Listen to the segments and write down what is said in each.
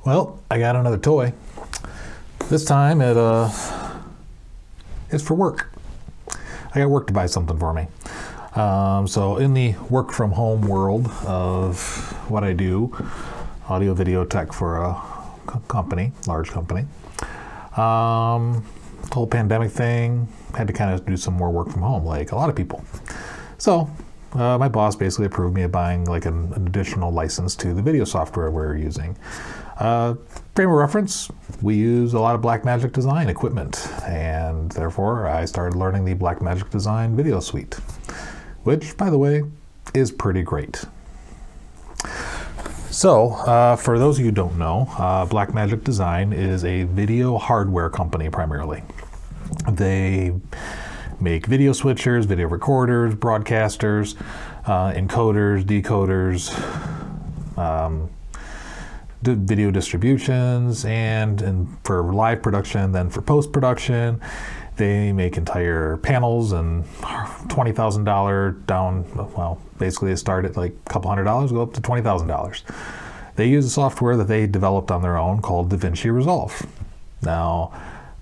Well, I got another toy. This time it's for work. I got work to buy something for me. So in the work from home world of what I do, audio video tech for a company, large company, the whole pandemic thing, had to kind of do some more work from home like a lot of people. So my boss basically approved me of buying like an additional license to the video software we're using. Frame of reference, we use a lot of Blackmagic Design equipment, and therefore I started learning the Blackmagic Design video suite, which, by the way, is pretty great. So, for those of you who don't know, Blackmagic Design is a video hardware company primarily. They make video switchers, video recorders, broadcasters, encoders, decoders, video distributions, and for live production, then for post-production, they make entire panels and $20,000 down, well, basically they start at like a couple $100, go up to $20,000. They use a software that they developed on their own called Davinci Resolve. Now,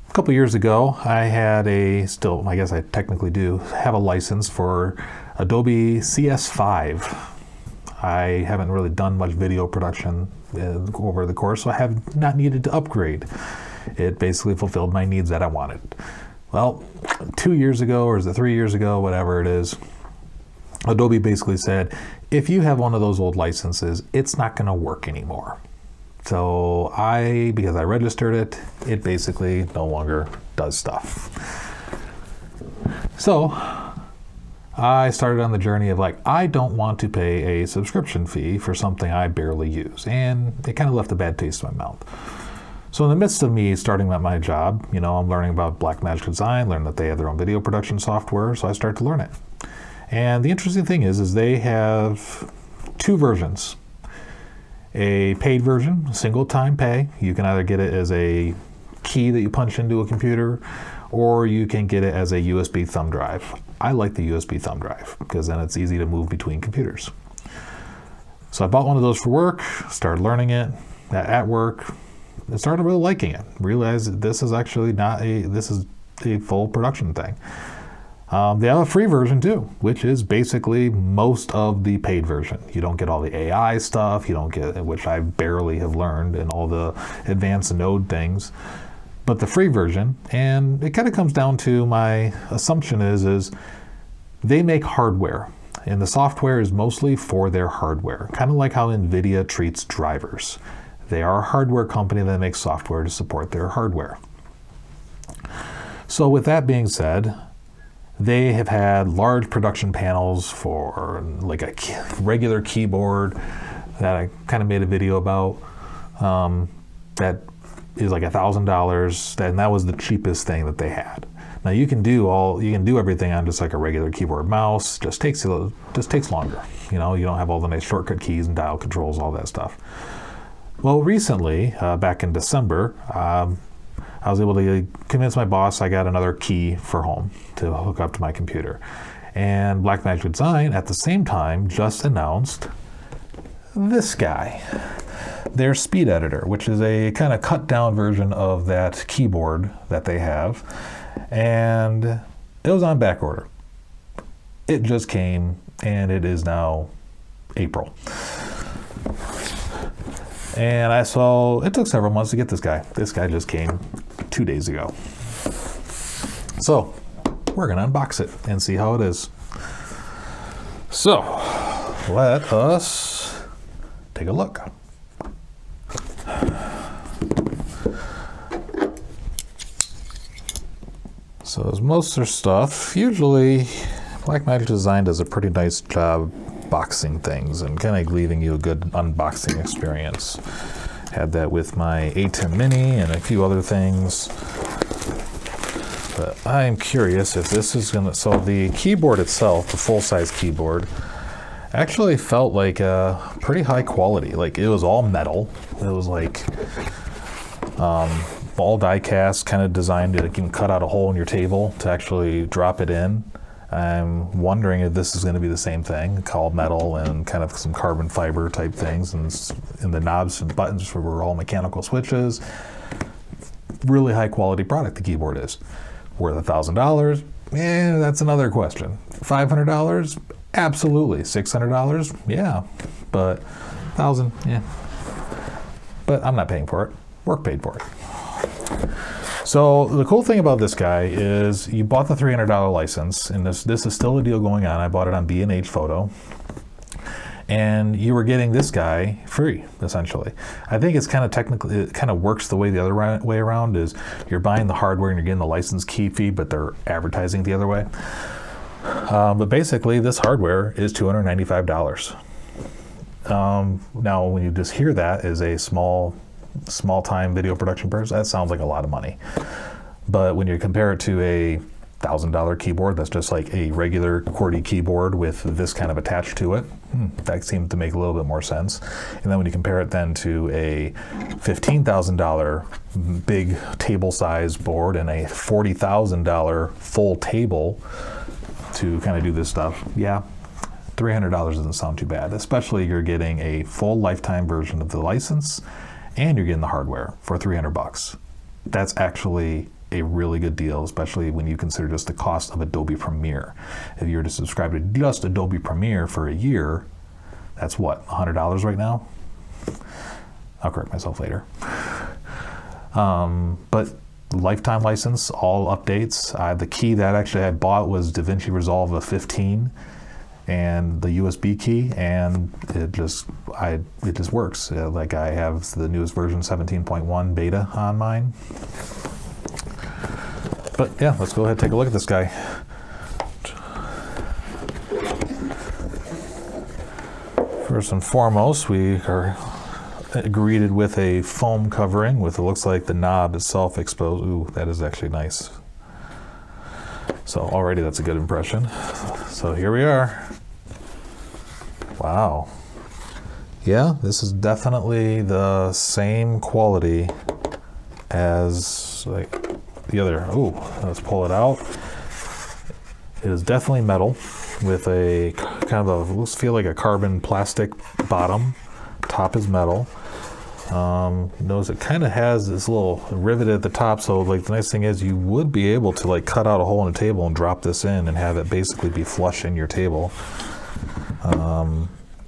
a couple years ago, I had I guess I technically do, have a license for Adobe CS5. I haven't really done much video production over the course, so I have not needed to upgrade. It basically fulfilled my needs that I wanted. Well, 2 years ago, or is it 3 years ago, whatever it is, Adobe basically said, if you have one of those old licenses, it's not going to work anymore. So because I registered it, it basically no longer does stuff. So I started on the journey of like, I don't want to pay a subscription fee for something I barely use. And it kind of left a bad taste in my mouth. So in the midst of me starting my job, I'm learning about Blackmagic Design, learning that they have their own video production software, so I started to learn it. And the interesting thing is they have two versions. A paid version, single time pay. You can either get it as a key that you punch into a computer, or you can get it as a USB thumb drive. I like the USB thumb drive because then it's easy to move between computers. So I bought one of those for work, started learning it at work, and started really liking it. Realized that this is actually this is a full production thing. They have a free version too, which is basically most of the paid version. You don't get all the AI stuff, you don't get, which I barely have learned, and all the advanced node things. But the free version, and it kind of comes down to my assumption is they make hardware, and the software is mostly for their hardware, kind of like how NVIDIA treats drivers. They are a hardware company that makes software to support their hardware. So with that being said, they have had large production panels for like a regular keyboard that I kind of made a video about that is like $1,000, and that was the cheapest thing that they had. Now you can do everything on just like a regular keyboard mouse. Just takes longer. You don't have all the nice shortcut keys and dial controls, all that stuff. Well, recently, back in December, I was able to convince my boss I got another key for home to hook up to my computer. And Blackmagic Design at the same time just announced this guy, their speed editor, which is a kind of cut down version of that keyboard that they have. And it was on back order. It just came, and it is now April. And it took several months to get this guy. This guy just came 2 days ago. So we're gonna unbox it and see how it is. So let us take a look. So as most of their stuff, usually Blackmagic Design does a pretty nice job boxing things and kind of leaving you a good unboxing experience. Had that with my A10 Mini and a few other things. But I'm curious if this is so the keyboard itself, the full-size keyboard, actually felt like a pretty high quality. Like it was all metal. It was like all die cast, kind of designed to cut out a hole in your table to actually drop it in. I'm wondering if this is going to be the same thing, all metal and kind of some carbon fiber type things, and the knobs and buttons were all mechanical switches. Really high quality product the keyboard is. Worth $1,000? That's another question. $500? Absolutely. $600? Yeah. But $1,000? Yeah. But I'm not paying for it. Work paid for it. So the cool thing about this guy is you bought the $300 license, and this is still a deal going on. I bought it on B&H Photo, and you were getting this guy free, essentially. I think it's kind of technically, it kind of works the way the other way around is you're buying the hardware and you're getting the license key fee, but they're advertising the other way. But basically, this hardware is $295. Now, when you just hear that as a small-time video production person, that sounds like a lot of money. But when you compare it to a $1,000 keyboard that's just like a regular QWERTY keyboard with this kind of attached to it, that seems to make a little bit more sense. And then when you compare it then to a $15,000 big table size board and a $40,000 full table to kind of do this stuff, yeah, $300 doesn't sound too bad, especially you're getting a full lifetime version of the license and you're getting the hardware for $300. That's actually a really good deal, especially when you consider just the cost of Adobe Premiere. If you were to subscribe to just Adobe Premiere for a year, that's what, $100 right now? I'll correct myself later. But lifetime license, all updates. The key that actually I bought was Davinci Resolve 15 and the USB key, and it just works. Like I have the newest version 17.1 beta on mine. But yeah, let's go ahead and take a look at this guy. First and foremost, we are greeted with a foam covering with, it looks like the knob itself exposed. Ooh, that is actually nice. So already that's a good impression. So here we are. Wow. Yeah, this is definitely the same quality as like the other. Ooh, let's pull it out. It is definitely metal with a kind of a, looks feel like a carbon plastic bottom. Top is metal. Notice it kind of has this little rivet at the top, so like the nice thing is you would be able to like cut out a hole in the table and drop this in and have it basically be flush in your table.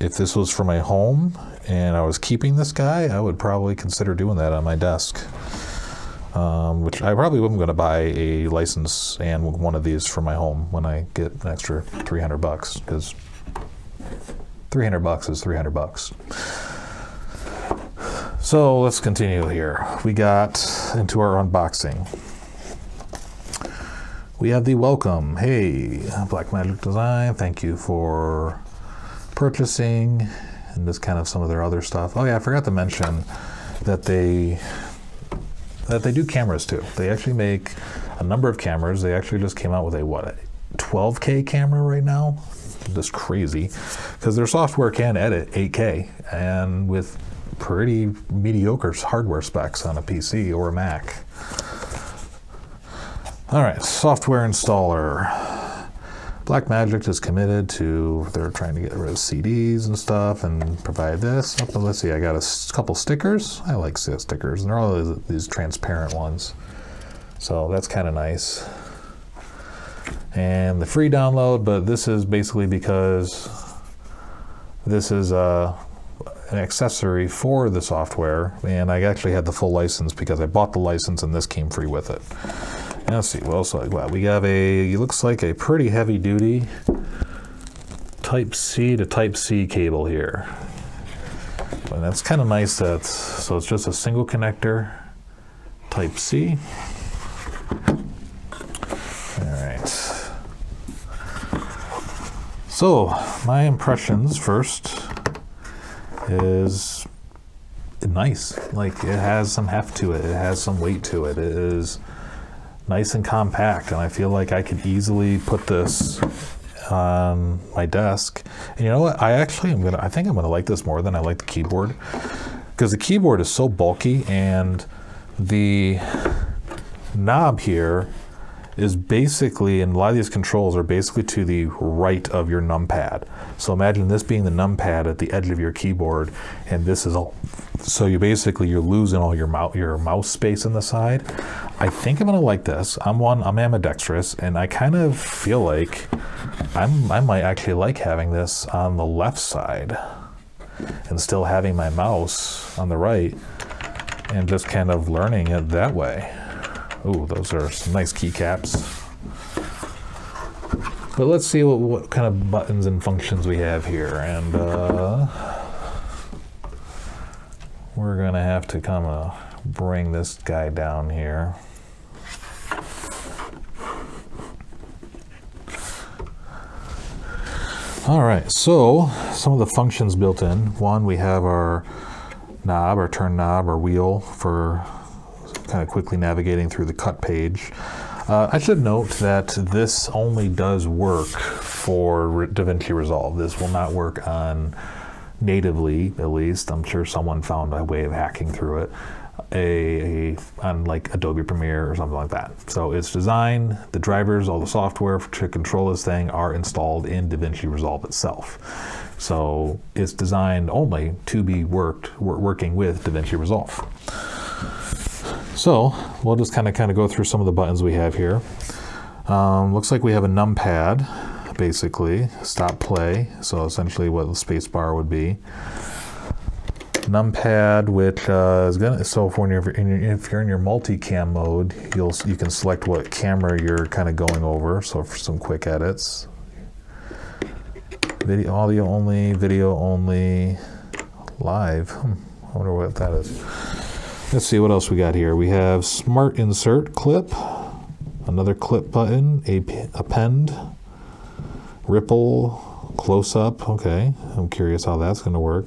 If this was for my home and I was keeping this guy, I would probably consider doing that on my desk. Which I probably wasn't going to buy a license and one of these for my home when I get an extra $300, because $300 is $300. So let's continue here. We got into our unboxing. We have the welcome. Hey, Blackmagic Design, thank you for purchasing, and just kind of some of their other stuff. Oh yeah, I forgot to mention that they do cameras too. They actually make a number of cameras. They actually just came out with a, what, a 12K camera right now? Just crazy, because their software can edit 8K, and with pretty mediocre hardware specs on a PC or a Mac. All right, software installer. Blackmagic is committed to, they're trying to get rid of CDs and stuff and provide this. Oh, let's see, I got a couple stickers. I like stickers, and they're all these transparent ones. So that's kind of nice. And the free download, but this is basically because this is an accessory for the software, and I actually had the full license because I bought the license and this came free with it. And let's see, what else I got? We have it looks like a pretty heavy duty Type C to Type C cable here. And that's kind of nice that, so it's just a single connector, Type C. All right. So my impressions first is nice. Like, it has some heft to it. It has some weight to it. It is nice and compact, and I feel like I could easily put this on my desk. And you know what? I think I'm gonna like this more than I like the keyboard, because the keyboard is so bulky, and the knob here is basically, and a lot of these controls are basically to the right of your numpad. So imagine this being the numpad at the edge of your keyboard, and this is all. So you're losing all your mouse space on the side. I think I'm gonna like this. I'm ambidextrous, and I kind of feel like I might actually like having this on the left side and still having my mouse on the right, and just kind of learning it that way. Ooh, those are some nice keycaps. But let's see what kind of buttons and functions we have here. And we're gonna have to kind of bring this guy down here. All right, so some of the functions built in. One, we have our knob, our turn knob, our wheel for kind of quickly navigating through the cut page. I should note that this only does work for DaVinci Resolve. This will not work on natively, at least. I'm sure someone found a way of hacking through it on like Adobe Premiere or something like that. So it's designed, the drivers, all the software to control this thing are installed in DaVinci Resolve itself. So it's designed only to be working with DaVinci Resolve. So we'll just kind of go through some of the buttons we have here. Looks like we have a numpad, basically, stop play. So essentially what the space bar would be. Numpad, which is gonna, so if you're in your multicam mode, you can select what camera you're kind of going over. So for some quick edits, audio only, live. I wonder what that is. Let's see what else we got here. We have Smart Insert Clip, another clip button, append, ripple, close up. Okay, I'm curious how that's going to work.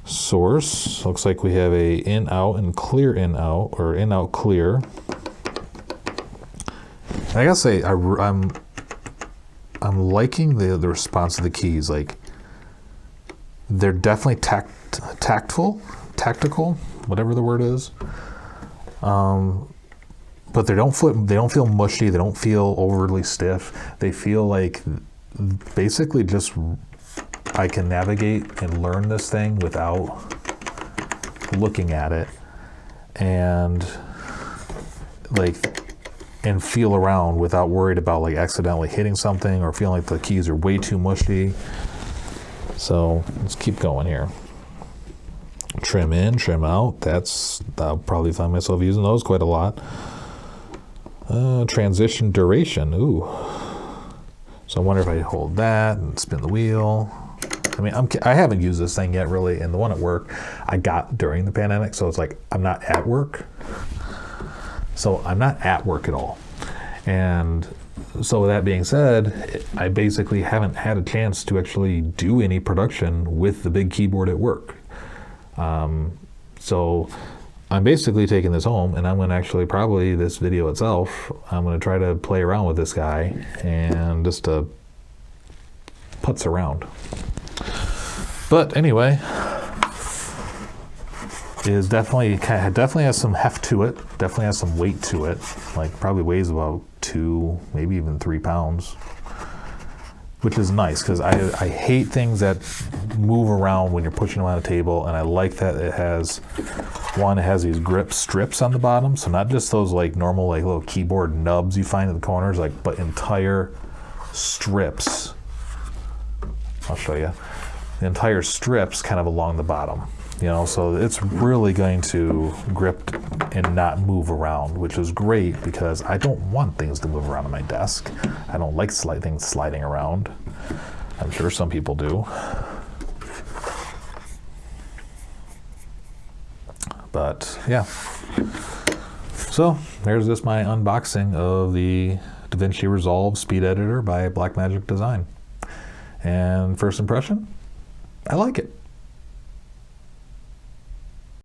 Source, looks like we have a in out and clear in out, or in out clear. I gotta say, I'm liking the response of the keys. Like, they're definitely tactical, whatever the word is. But they don't feel mushy. They don't feel overly stiff. They feel like basically just I can navigate and learn this thing without looking at it, and feel around without worried about like accidentally hitting something or feeling like the keys are way too mushy. So let's keep going here. Trim in, trim out. I'll probably find myself using those quite a lot. Transition duration. Ooh. So I wonder if I hold that and spin the wheel. I mean, I haven't used this thing yet, really, and the one at work I got during the pandemic, so it's like I'm not at work. So I'm not at work at all. And so with that being said, I basically haven't had a chance to actually do any production with the big keyboard at work. So I'm basically taking this home, and I'm going to actually, probably this video itself, I'm going to try to play around with this guy and just putz around. But anyway, it definitely has some heft to it. Definitely has some weight to it. Like, probably weighs about 2, maybe even 3 pounds, which is nice because I hate things that move around when you're pushing them on a table, and I like that it has these grip strips on the bottom, so not just those like normal like little keyboard nubs you find in the corners, like, but entire strips. I'll show you. The entire strips kind of along the bottom, so it's really going to grip and not move around, which is great because I don't want things to move around on my desk. I don't like things sliding around. I'm sure some people do. But yeah. So there's just my unboxing of the DaVinci Resolve Speed Editor by Blackmagic Design. And first impression, I like it.